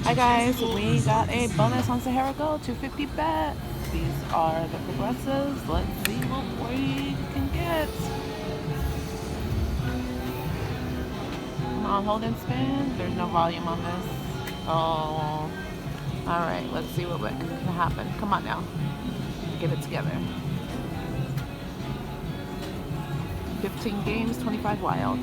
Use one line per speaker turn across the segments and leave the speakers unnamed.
Hi guys, we got a bonus on Sahara Go, 250 bet. These are the progressives. Let's see what we can get. Come on, hold and spin. There's no volume on this. Oh, alright, let's see what can happen. Come on now, get it together. 15 games, 25 wild.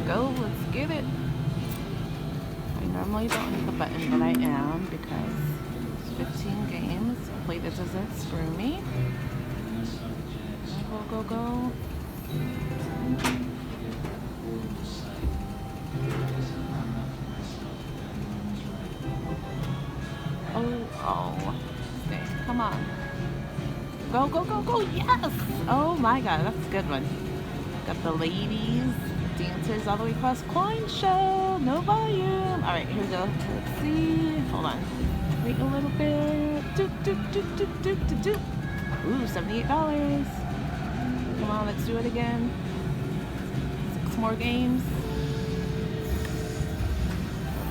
Go, let's get it. I normally don't hit the button, but I am because it's 15 games. Hopefully this doesn't screw me. Go, go, go. Oh. Okay, come on. Go, go, go, go. Yes! Oh my god, that's a good one. Got the ladies. Dancers all the way across. Coin show, no volume. All right, here we go. Let's see. Hold on. Wait a little bit. Ooh, $78. Come on, let's do it again. 6 more games.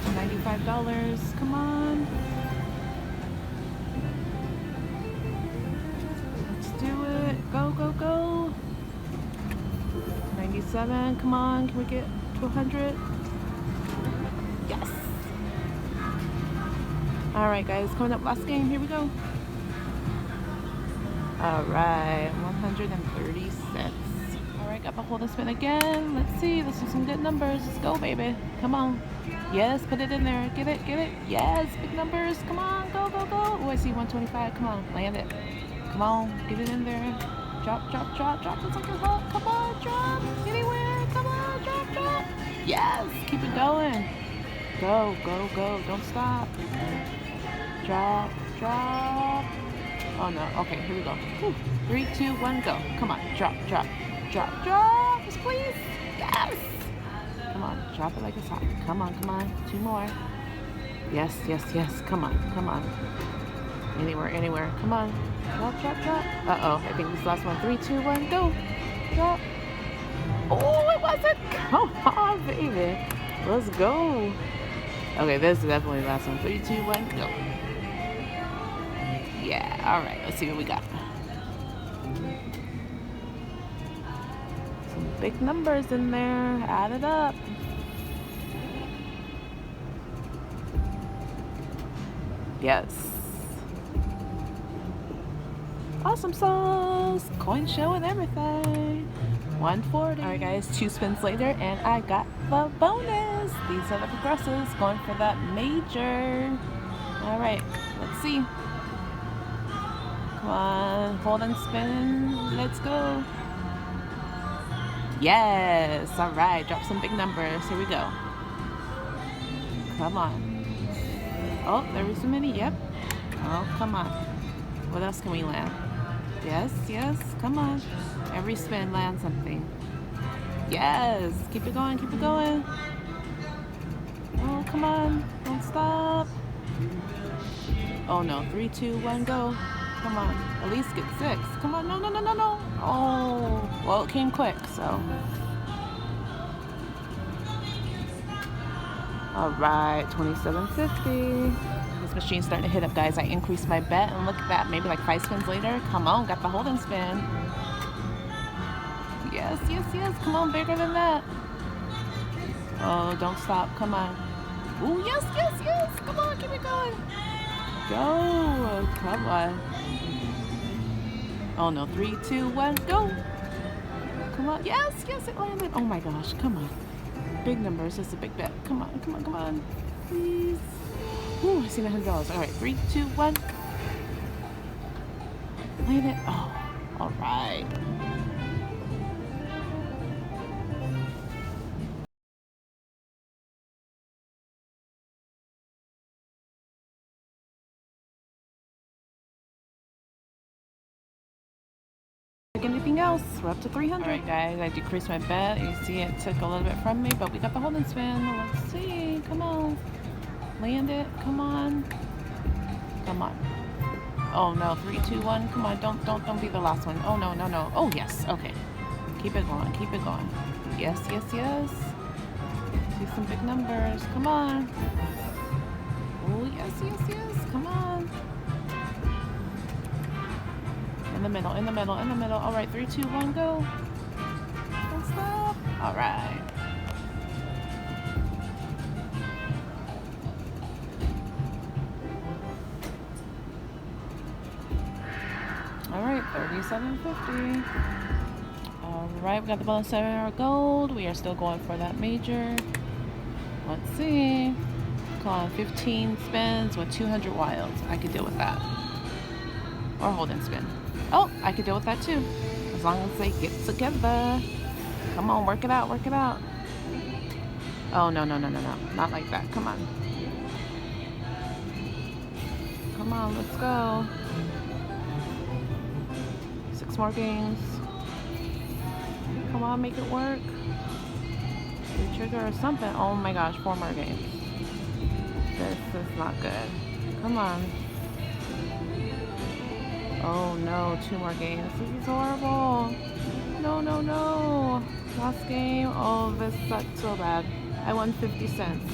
$95. Come on. Let's do it. Go, go, go. 97, come on, can we get to 100? Yes! Alright guys, coming up last game, here we go. Alright, 136. Alright, got my hold and spin again. Let's see, this is some good numbers. Let's go, baby. Come on. Yes, put it in there. Get it, get it. Yes, big numbers. Come on, go, go, go. Oh, I see 125. Come on, land it. Come on, get it in there. Drop, drop, drop, drop. It's like a hook. Come on, drop. Anywhere. Come on, drop, drop. Yes, keep it going. Go, go, go. Don't stop. Drop, drop. Oh no. Okay, here we go. Whew. 3, 2, 1, go. Come on, drop, drop, drop, drop. Please. Yes. Come on, drop it like it's hot. Come on, come on. 2 more. Yes, yes, yes. Come on, come on. Anywhere, anywhere. Come on. Drop, drop, drop. Uh-oh. I think this is the last one. 3, 2, 1, go. Drop. Oh, it wasn't. Come on, baby. Let's go. Okay, this is definitely the last one. 3, 2, 1, go. Yeah, alright. Let's see what we got. Some big numbers in there. Add it up. Yes. Awesome sauce, coin show and everything. 140. Alright guys, 2 spins later and I got the bonus. These are the progressives going for that major. Alright, let's see. Come on, hold and spin. Let's go. Yes, alright, drop some big numbers. Here we go. Come on. Oh, there was so many. Yep. Oh, come on. What else can we land? Yes, yes, come on. Every spin lands something. Yes, keep it going, keep it going. Oh, come on, don't stop. Oh no, 3, 2, 1, go. Come on, at least get 6. Come on, no, no, no, no, no. Oh, well, it came quick, so. All right, 27.50. This machine's starting to hit up, guys. I increased my bet, and look at that. Maybe like 5 spins later. Come on, got the hold and spin. Yes, yes, yes. Come on, bigger than that. Oh, don't stop. Come on. Oh, yes, yes, yes. Come on, keep it going. Go. Come on. Oh, no. 3, 2, 1, go. Come on. Yes, yes, it landed. Oh, my gosh. Come on. Big numbers. This is a big bet. Come on, come on, come on. Please. Ooh, I see $100. All right, 3, 2, 1. Land it. Oh, all right. Anything else? We're up to 300. All right, guys, I decreased my bet. You see it took a little bit from me, but we got the hold and spin. Let's see. Come on. Land it. Come on. Come on. Oh no, 3, 2, 1. Come on, don't be the last one. Oh no, no, no. Oh yes, okay. Keep it going, keep it going. Yes, yes, yes. See some big numbers. Come on. Oh yes, yes, yes. Come on. In the middle, in the middle, in the middle. All right, 3, 2, 1, go. Don't stop. All right. All right, 37.50. All right, we got the bonus $7 gold. We are still going for that major. Let's see. Come on, 15 spins with 200 wilds. I could deal with that. Or hold and spin. Oh, I could deal with that too. As long as they get together. Come on, work it out, work it out. Oh, no, no, no, no, no. Not like that. Come on. Come on, let's go. 6 more games. Come on, make it work. Trigger or something. Oh my gosh, 4 more games. This is not good. Come on. Oh no, 2 more games. This is horrible. No, no, no. Last game. Oh, this sucked so bad. I won 50 cents.